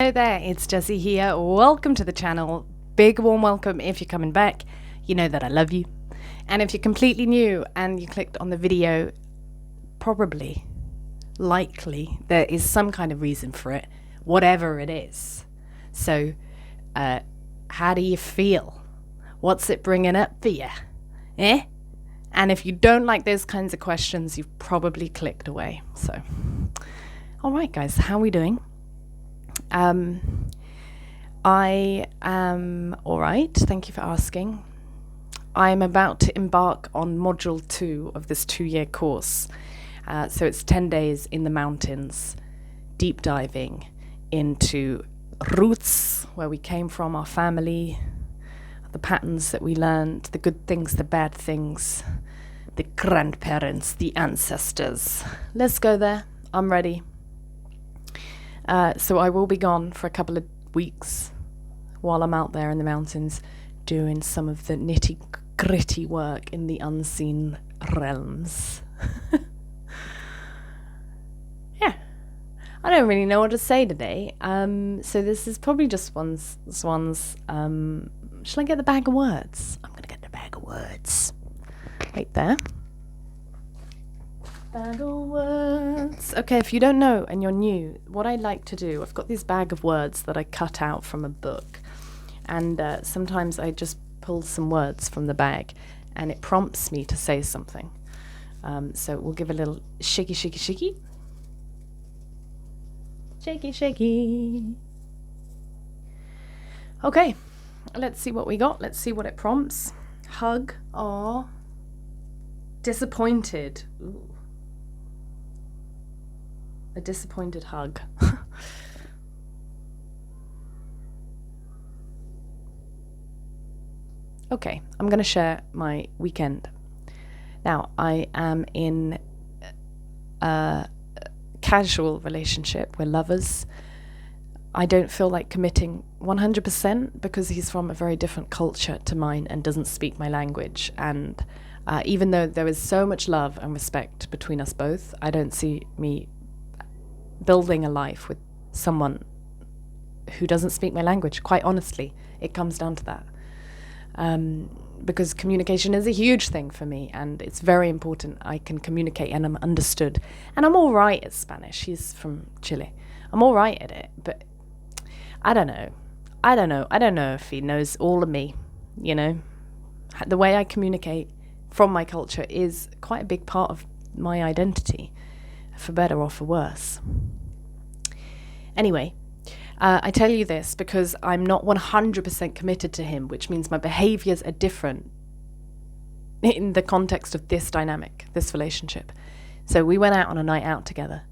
Hello there, it's Jessie here. Welcome to the channel. Big warm welcome if you're coming back. You know that I love you. And if you're completely new and you clicked on the video, probably, likely, there is some kind of reason for it, whatever it is. So, how do you feel? What's it bringing up for you? Eh? And if you don't like those kinds of questions, you've probably clicked away. So, all right, guys, how are we doing? I am all right. Thank you for asking. I'm about to embark on module 2 of this 2-year course. So it's 10 days in the mountains, deep diving into roots, where we came from, our family, the patterns that we learned, the good things, the bad things, the grandparents, the ancestors. Let's go there. I'm ready. So I will be gone for a couple of weeks while I'm out there in the mountains doing some of the nitty-gritty work in the unseen realms. Yeah, I don't really know what to say today. So this is probably just one's. Shall I get the bag of words? I'm gonna get the bag of words right there. Bag of words. Okay, if you don't know and you're new, what I like to do, I've got this bag of words that I cut out from a book, and sometimes I just pull some words from the bag and it prompts me to say something. So we'll give a little shaky, shaky, shaky. Shaky, shaky. Okay, let's see what we got. Let's see what it prompts. Hug or disappointed. Ooh. A disappointed hug. Okay, I'm going to share my weekend. Now, I am in a casual relationship. We're lovers. I don't feel like committing 100% because he's from a very different culture to mine and doesn't speak my language. And even though there is so much love and respect between us both, I don't see me building a life with someone who doesn't speak my language. Quite honestly, it comes down to that. Because communication is a huge thing for me, and it's very important I can communicate and I'm understood. And I'm all right at Spanish. He's from Chile. I'm all right at it, but I don't know. I don't know if he knows all of me, you know. The way I communicate from my culture is quite a big part of my identity, for better or for worse. Anyway, I tell you this because I'm not 100% committed to him, which means my behaviors are different in the context of this dynamic, this relationship. So we went out on a night out together,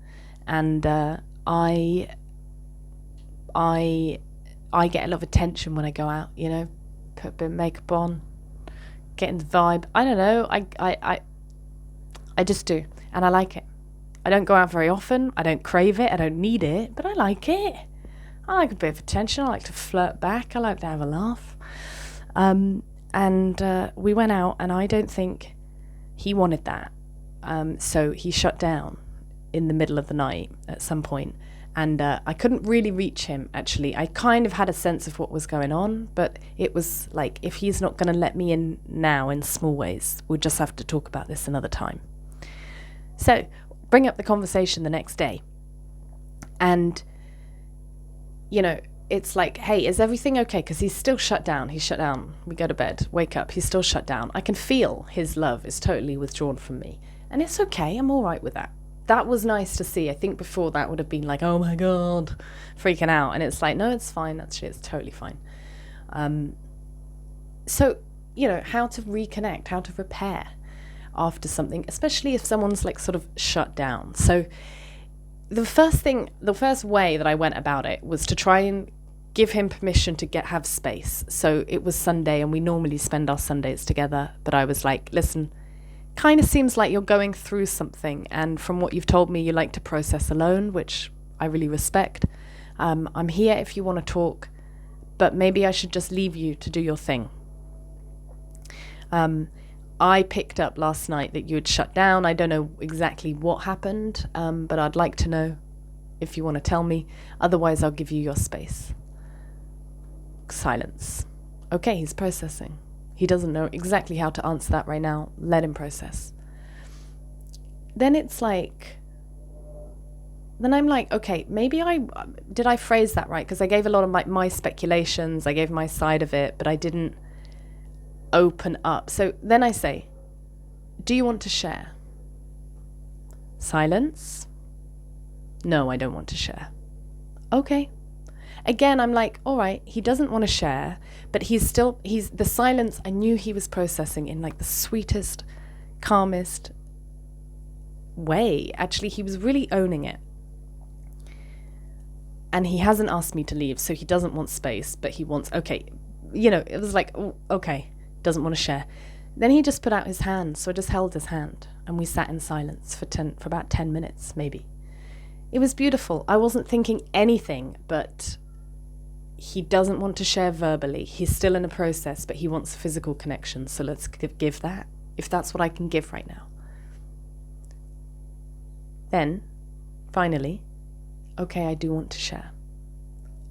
and I get a lot of attention when I go out, you know, put a bit of makeup on, get in the vibe. I don't know, I just do, and I like it. I don't go out very often. I don't crave it. I don't need it, but I like it. I like a bit of attention. I like to flirt back. I like to have a laugh. And we went out, and I don't think he wanted that. So he shut down in the middle of the night at some point, and I couldn't really reach him, actually. I kind of had a sense of what was going on, but it was like, if he's not going to let me in now in small ways, we'll just have to talk about this another time. So bring up the conversation the next day, and you know, it's like, hey, is everything okay? Because he's still shut down. He's shut down. We go to bed, wake up, he's still shut down. I can feel his love is totally withdrawn from me, and it's okay. I'm all right with that. That was nice to see. I think before that would have been like, oh my god, freaking out, and it's like, no, it's fine. Actually, it's totally fine. So, you know, how to reconnect, how to repair after something, especially if someone's like sort of shut down. So the first way that I went about it was to try and give him permission to have space. So it was Sunday, and we normally spend our Sundays together, but I was like, listen, kind of seems like you're going through something, and from what you've told me, you like to process alone, which I really respect. I'm here if you want to talk, but maybe I should just leave you to do your thing. I picked up last night that you had shut down. I don't know exactly what happened, but I'd like to know if you want to tell me. Otherwise, I'll give you your space. Silence. Okay, he's processing. He doesn't know exactly how to answer that right now. Let him process. Then it's like, then I'm like, okay, maybe did I phrase that right? Because I gave a lot of my speculations. I gave my side of it, but I didn't open up. So then I say, do you want to share? Silence. No, I don't want to share. Okay. Again, I'm like, all right, he doesn't want to share, but he's the silence. I knew he was processing in like the sweetest, calmest way. Actually, he was really owning it. And he hasn't asked me to leave, so he doesn't want space, but he wants, okay, it was like, oh, okay, doesn't want to share. Then he just put out his hand, so I just held his hand, and we sat in silence for about 10 minutes, maybe. It was beautiful. I wasn't thinking anything, but he doesn't want to share verbally. He's still in a process, but he wants physical connection, so let's give that, if that's what I can give right now. Then, finally, okay, I do want to share.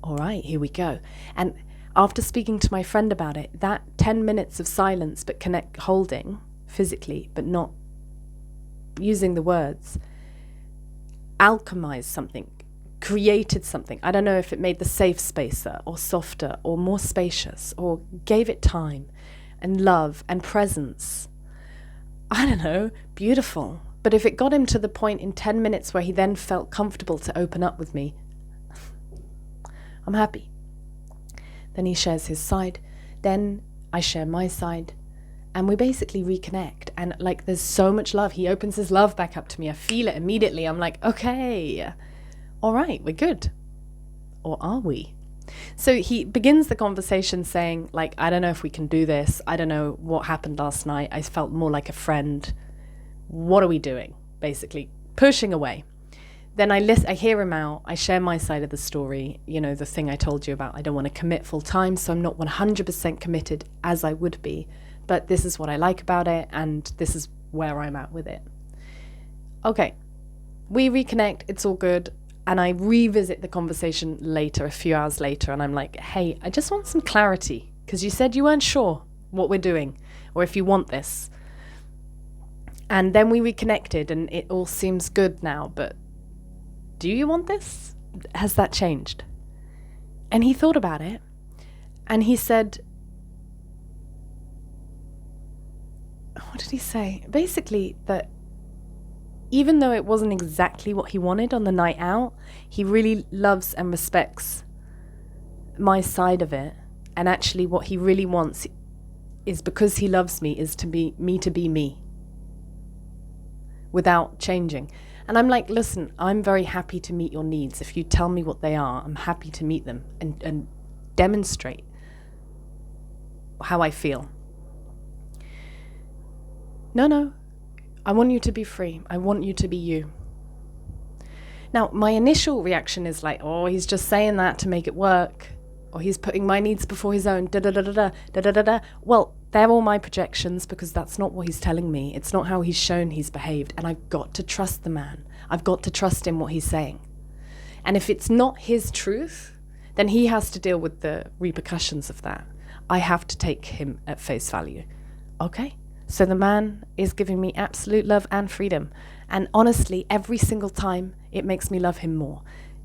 All right, here we go. And after speaking to my friend about it, that 10 minutes of silence, but holding physically, but not using the words, alchemized something, created something. I don't know if it made the safe spacer or softer or more spacious or gave it time and love and presence. I don't know, beautiful. But if it got him to the point in 10 minutes where he then felt comfortable to open up with me, I'm happy. Then he shares his side. Then I share my side. And we basically reconnect. And like there's so much love. He opens his love back up to me. I feel it immediately. I'm like, okay, all right, we're good. Or are we? So he begins the conversation saying, like, I don't know if we can do this. I don't know what happened last night. I felt more like a friend. What are we doing? Basically, pushing away. Then I hear him out. I share my side of the story. The thing I told you about. I don't want to commit full time, so I'm not 100% committed as I would be. But this is what I like about it, and this is where I'm at with it. Okay, we reconnect. It's all good. And I revisit the conversation later, a few hours later, and I'm like, hey, I just want some clarity, because you said you weren't sure what we're doing, or if you want this. And then we reconnected, and it all seems good now, but do you want this? Has that changed? And he thought about it, and he said, what did he say? Basically, that even though it wasn't exactly what he wanted on the night out, he really loves and respects my side of it. And actually what he really wants is, because he loves me, is to be me without changing. And I'm like, listen, I'm very happy to meet your needs. If you tell me what they are, I'm happy to meet them and demonstrate how I feel. No, I want you to be free. I want you to be you. Now, my initial reaction is like, oh, he's just saying that to make it work. Or he's putting my needs before his own, da-da-da-da-da. Well, they're all my projections, because that's not what he's telling me. It's not how he's shown he's behaved. And I've got to trust the man. I've got to trust in what he's saying. And if it's not his truth, then he has to deal with the repercussions of that. I have to take him at face value. Okay? So the man is giving me absolute love and freedom. And honestly, every single time, it makes me love him more.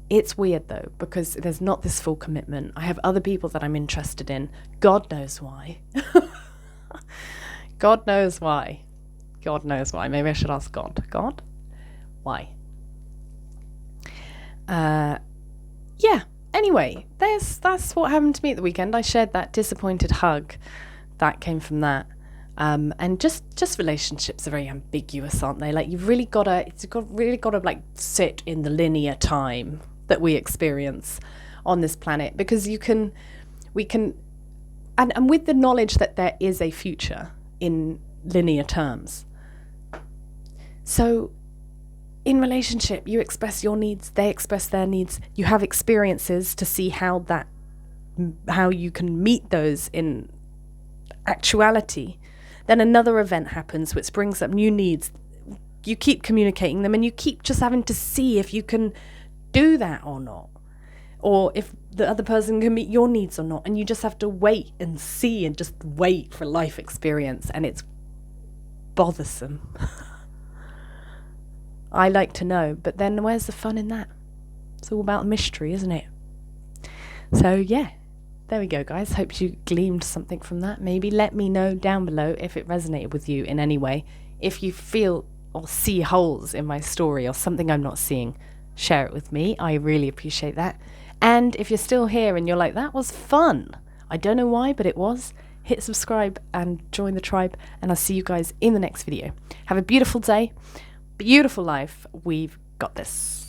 It's weird though, because there's not this full commitment. I have other people that I'm interested in. God knows why. God knows why. God knows why. Maybe I should ask God. God? Why? Yeah. Anyway, that's what happened to me at the weekend. I shared that disappointed hug. That came from that. And just relationships are very ambiguous, aren't they? Like you've really got to like sit in the linear time that we experience on this planet, because we can, and with the knowledge that there is a future in linear terms. So in relationship, you express your needs, they express their needs. You have experiences to see how you can meet those in actuality. Then another event happens which brings up new needs. You keep communicating them, and you keep just having to see if you can do that or not. Or if the other person can meet your needs or not. And you just have to wait and see and just wait for life experience. And it's bothersome. I like to know, but then where's the fun in that? It's all about mystery, isn't it? So yeah, there we go, guys. Hope you gleaned something from that. Maybe let me know down below if it resonated with you in any way. If you feel or see holes in my story or something I'm not seeing, share it with me. I really appreciate that. And if you're still here and you're like, that was fun, I don't know why, but it was, hit subscribe and join the tribe, and I'll see you guys in the next video. Have a beautiful day, beautiful life. We've got this.